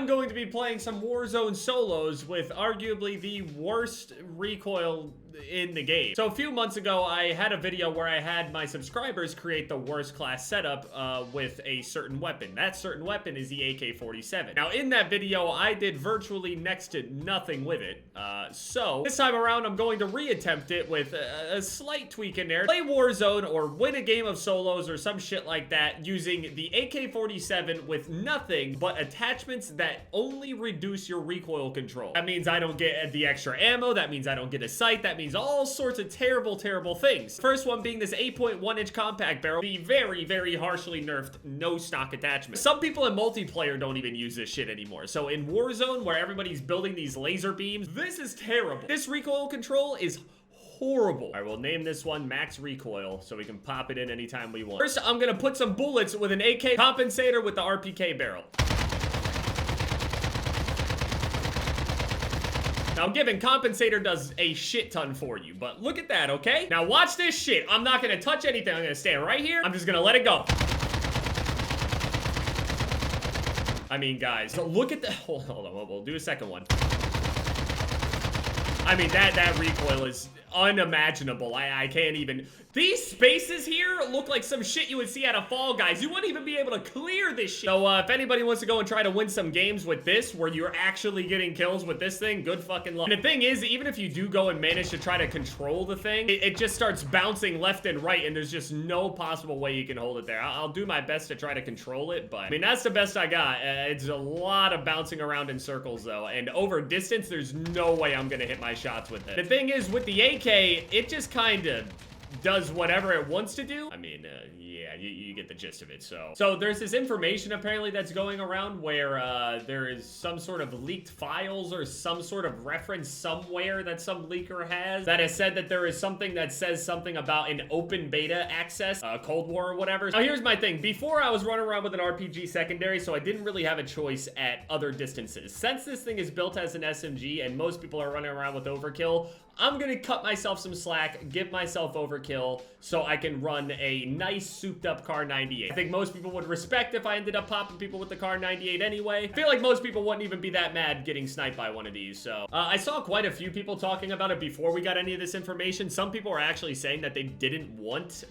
I'm going to be playing some Warzone solos with arguably the worst recoil in the game. So a few months ago, I had a video where I had my subscribers create the worst class setup with a certain weapon. That certain weapon is the AK-47. Now in that video, I did virtually next to nothing with it. So this time around, I'm going to reattempt it with a slight tweak in there. Play Warzone or win a game of solos or some shit like that using the AK-47 with nothing but attachments that only reduce your recoil control. That means I don't get the extra ammo. That means I don't get a sight. That means all sorts of terrible, terrible things. First one being this 8.1-inch compact barrel, the very, very harshly nerfed no stock attachment. Some people in multiplayer don't even use this shit anymore. So in Warzone, where everybody's building these laser beams, this is terrible. This recoil control is horrible. All right, we'll name this one Max Recoil so we can pop it in anytime we want. First, I'm gonna put some bullets with an AK compensator with the RPK barrel. Now, I'm giving compensator does a shit ton for you, but look at that, okay? Now, watch this shit. I'm not gonna touch anything. I'm gonna stand right here. I'm just gonna let it go. I mean, guys, look at the... Hold on, we'll do a second one. I mean, that recoil is unimaginable. I can't even... These spaces here look like some shit you would see out of Fall Guys. You wouldn't even be able to clear this shit. So, if anybody wants to go and try to win some games with this, where you're actually getting kills with this thing, good fucking luck. And the thing is, even if you do go and manage to try to control the thing, it just starts bouncing left and right, and there's just no possible way you can hold it there. I'll do my best to try to control it, but, I mean, that's the best I got. It's a lot of bouncing around in circles, though, and over distance, there's no way I'm gonna hit my shots with it. The thing is, with the AK, it just kind of does whatever it wants to do. I mean, yeah, you get the gist of it. So there's this information apparently that's going around where there is some sort of leaked files or some sort of reference somewhere that some leaker has that has said that there is something that says something about an open beta access, Cold War or whatever. Now here's my thing. Before I was running around with an RPG secondary, so I didn't really have a choice at other distances. Since this thing is built as an SMG and most people are running around with overkill, I'm gonna cut myself some slack, give myself overkill, so I can run a nice souped-up Kar 98. I think most people would respect if I ended up popping people with the Kar 98 anyway. I feel like most people wouldn't even be that mad getting sniped by one of these, so. I saw quite a few people talking about it before we got any of this information. Some people are actually saying that they didn't want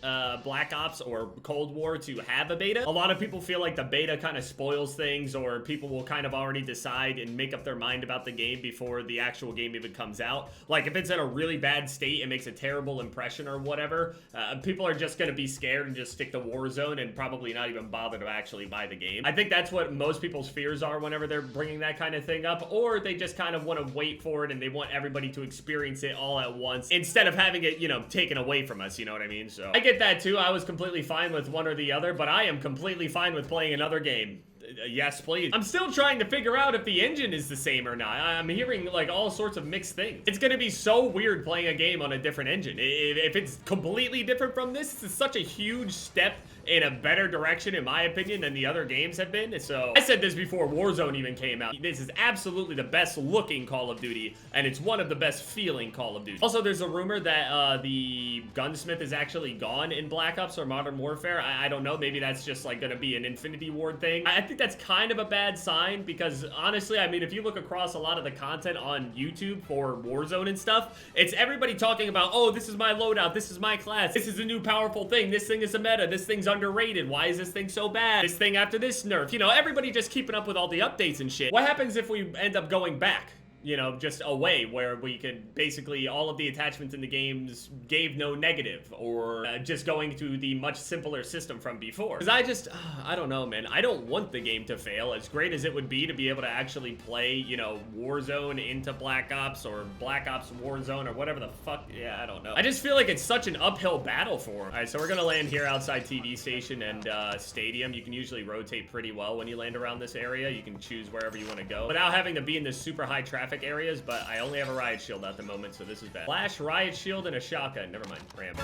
Black Ops or Cold War to have a beta. A lot of people feel like the beta kind of spoils things, or people will kind of already decide and make up their mind about the game before the actual game even comes out. Like, if it's in a really bad state, it makes a terrible impression or whatever, people are just gonna be scared and just stick to Warzone and probably not even bother to actually buy the game. I think that's what most people's fears are whenever they're bringing that kind of thing up, or they just kind of want to wait for it and they want everybody to experience it all at once instead of having it, you know, taken away from us, you know what I mean? So I get that too. I was completely fine with one or the other, but I am completely fine with playing another game. Yes, please. I'm still trying to figure out if the engine is the same or not. I'm hearing like all sorts of mixed things. It's gonna be so weird playing a game on a different engine. If it's completely different from this is such a huge step in a better direction, in my opinion, than the other games have been. So I said this before Warzone even came out. This is absolutely the best looking Call of Duty, and it's one of the best feeling Call of Duty. Also, there's a rumor that the gunsmith is actually gone in Black Ops or Modern Warfare. I don't know. Maybe that's just like gonna be an Infinity Ward thing. I think that's kind of a bad sign because honestly, I mean, if you look across a lot of the content on YouTube for Warzone and stuff, it's everybody talking about, oh, this is my loadout, this is my class, this is a new powerful thing, this thing is a meta, this thing's underrated, why is this thing so bad, this thing after this nerf, you know, everybody just keeping up with all the updates and shit. What happens if we end up going back? You know, just a way where we could basically all of the attachments in the games gave no negative, or just going to the much simpler system from before. Because I don't know, man. I don't want the game to fail. As great as it would be to be able to actually play, you know, Warzone into Black Ops or Black Ops Warzone or whatever the fuck. Yeah, I don't know. I just feel like it's such an uphill battle for them. All right, so we're gonna land here outside TV station and stadium. You can usually rotate pretty well when you land around this area. You can choose wherever you want to go without having to be in this super high traffic areas, but I only have a riot shield at the moment, so this is bad. Flash, riot shield, and a shotgun. Never mind. Ram.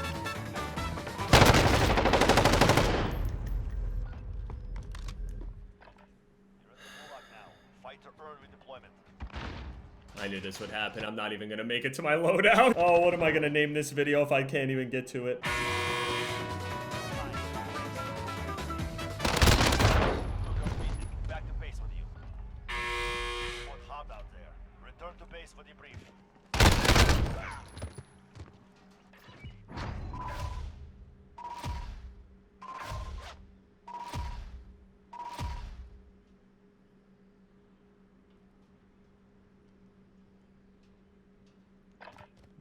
I knew this would happen. I'm not even gonna make it to my loadout. Oh, what am I gonna name this video if I can't even get to it? Return to base for debrief.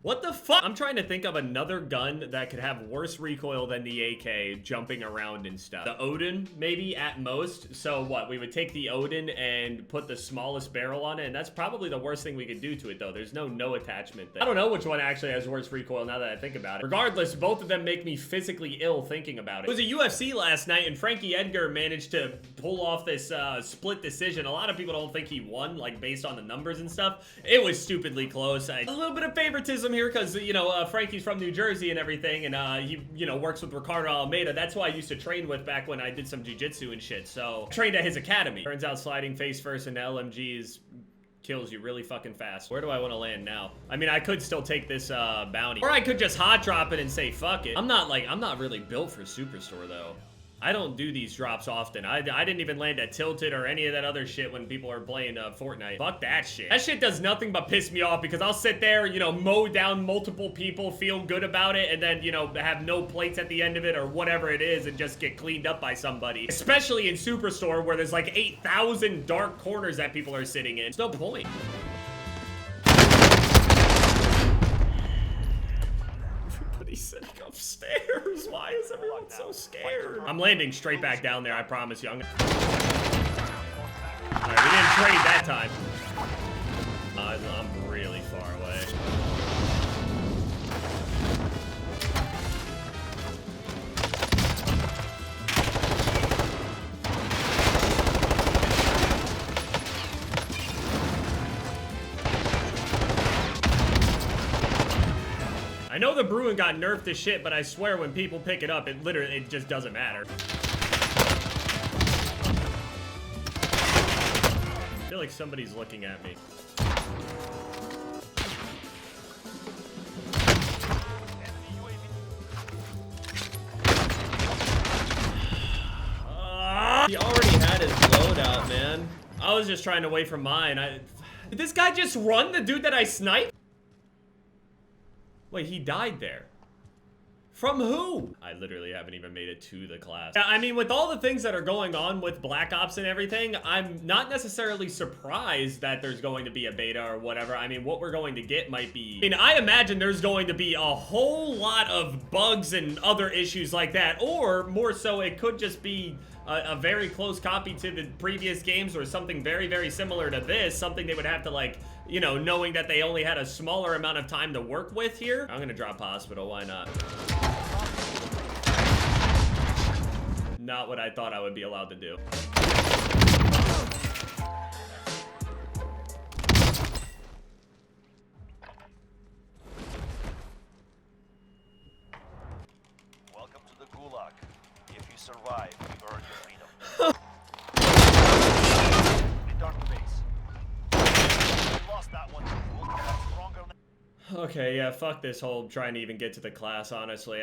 What the fuck? I'm trying to think of another gun that could have worse recoil than the AK jumping around and stuff. The Odin, maybe, at most. So what? We would take the Odin and put the smallest barrel on it, and that's probably the worst thing we could do to it, though. There's no attachment there. I don't know which one actually has worse recoil now that I think about it. Regardless, both of them make me physically ill thinking about it. It was a UFC last night, and Frankie Edgar managed to pull off this split decision. A lot of people don't think he won, like, based on the numbers and stuff. It was stupidly close. A little bit of favoritism here because, you know, Frankie's from New Jersey and everything, and he, you know, works with Ricardo Almeida. That's who I used to train with back when I did some jiu-jitsu and shit, so I trained at his academy. Turns out sliding face first into LMGs kills you really fucking fast. Where do I want to land now? I mean, I could still take this bounty, or I could just hot drop it and say fuck it. I'm not really built for Superstore though. I don't do these drops often. I didn't even land at Tilted or any of that other shit when people are playing Fortnite. Fuck that shit. That shit does nothing but piss me off because I'll sit there, you know, mow down multiple people, feel good about it, and then, you know, have no plates at the end of it or whatever it is and just get cleaned up by somebody. Especially in Superstore where there's like 8,000 dark corners that people are sitting in. It's no point. Everybody's sitting upstairs. Why is everyone so scared? I'm landing straight back down there, I promise you. Alright, we didn't trade that time. I'm really far away. I know the Bruin got nerfed to shit, but I swear when people pick it up, it just doesn't matter. I feel like somebody's looking at me. He already had his loadout, man. I was just trying to wait for mine. Did this guy just run, the dude that I sniped? Wait, he died there. From who? I literally haven't even made it to the class. I mean, with all the things that are going on with Black Ops and everything, I'm not necessarily surprised that there's going to be a beta or whatever. I mean, what we're going to get might be... I mean, I imagine there's going to be a whole lot of bugs and other issues like that. Or, more so, it could just be a very close copy to the previous games or something very, very similar to this. Something they would have to, like, you know, knowing that they only had a smaller amount of time to work with here. I'm gonna drop hospital, why not? Not what I thought I would be allowed to do. Welcome to the Gulag. If you survive, you earn your freedom. Return to base. We lost that one. We'll come back stronger. Okay, yeah, fuck this whole trying to even get to the class, honestly.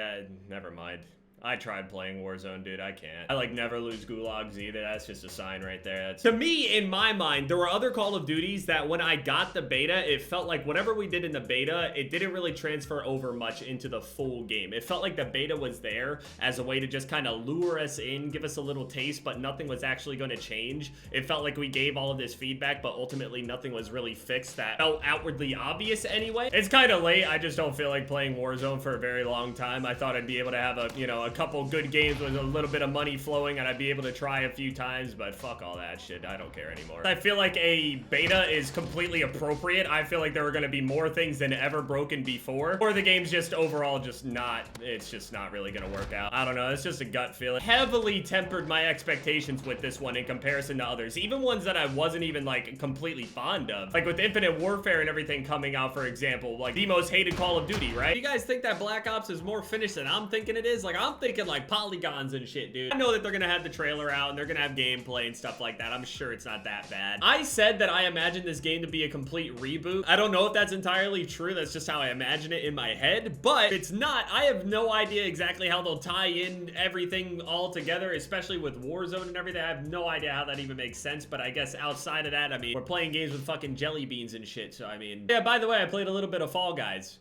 Never mind. I tried playing Warzone, dude. I can't. I, like, never lose gulags either. That's just a sign right there. To me, in my mind, there were other Call of Duties that when I got the beta, it felt like whatever we did in the beta, it didn't really transfer over much into the full game. It felt like the beta was there as a way to just kind of lure us in, give us a little taste, but nothing was actually going to change. It felt like we gave all of this feedback, but ultimately nothing was really fixed that felt outwardly obvious anyway. It's kind of late. I just don't feel like playing Warzone for a very long time. I thought I'd be able to have a, you know, a couple good games with a little bit of money flowing and I'd be able to try a few times, but fuck all that shit. I don't care anymore. I feel like a beta is completely appropriate. I feel like there were going to be more things than ever broken before, or the game's just overall just not, it's just not really going to work out. I don't know. It's just a gut feeling. Heavily tempered my expectations with this one in comparison to others, even ones that I wasn't even like completely fond of. Like with Infinite Warfare and everything coming out, for example, like the most hated Call of Duty, right? You guys think that Black Ops is more finished than I'm thinking it is? Like I'm thinking like polygons and shit, dude. I know that they're gonna have the trailer out and they're gonna have gameplay and stuff like that. I'm sure it's not that bad. I said that I imagine this game to be a complete reboot. I don't know if that's entirely true. That's just how I imagine it in my head. But if it's not, I have no idea exactly how they'll tie in everything all together, especially with Warzone and everything. I have no idea how that even makes sense. But I guess outside of that, I mean, we're playing games with fucking jelly beans and shit. So I mean, yeah, by the way, I played a little bit of Fall Guys.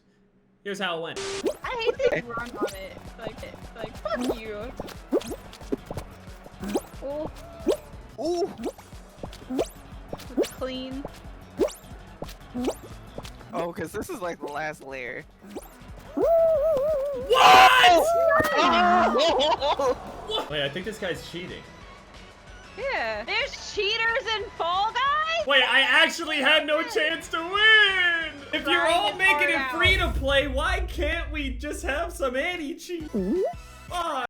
Here's how it went. I hate this run on it. Like, fuck you. Oh. Ooh. It's clean. Oh, because this is like the last layer. What? What? Wait, I think this guy's cheating. Yeah. There's cheaters in Fall Guys? Wait, I actually had no chance to win! If you're all making it free to play, why can't we just have some anti-cheat?